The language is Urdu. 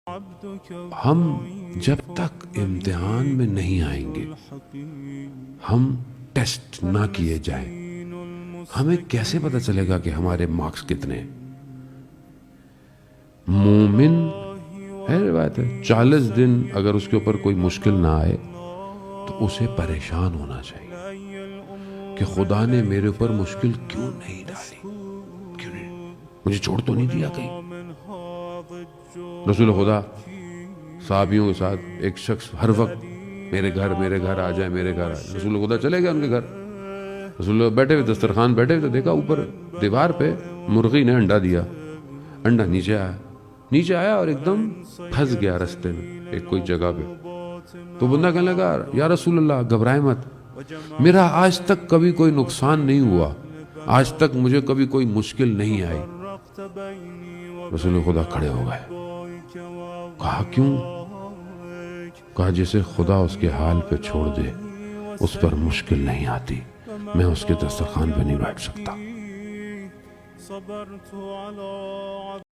ہم جب تک امتحان میں نہیں آئیں گے، ہم ٹیسٹ نہ کیے جائیں، ہمیں کیسے پتہ چلے گا کہ ہمارے مارکس کتنے ہیں؟ مومن ہے روایت ہے 40 دن اگر اس کے اوپر کوئی مشکل نہ آئے تو اسے پریشان ہونا چاہیے کہ خدا نے میرے اوپر مشکل کیوں نہیں ڈالی، کیوں نہیں، مجھے چھوڑ تو نہیں دیا کہیں۔ رسول خدا صحابیوں کے ساتھ ایک شخص ہر وقت میرے گھر آ جائے، میرے گھر آ جائے، رسول خدا چلے گئے ان کے گھر، رسول اللہ بیٹھے ہوئے دسترخوان بیٹھے ہوئے، تو دیکھا اوپر دیوار پہ مرغی نے انڈا دیا، انڈا نیچے آیا اور ایک دم پھنس گیا رستے میں ایک کوئی جگہ پہ۔ تو بندہ کہنے لگا یا رسول اللہ گھبرائے مت، میرا آج تک کبھی کوئی نقصان نہیں ہوا، آج تک مجھے کبھی کوئی مشکل نہیں آئی۔ رسول خدا کھڑے ہو گئے، کہا کیوں؟ کہا جسے خدا اس کے حال پہ چھوڑ دے اس پر مشکل نہیں آتی، میں اس کے دسترخوان پہ نہیں بیٹھ سکتا۔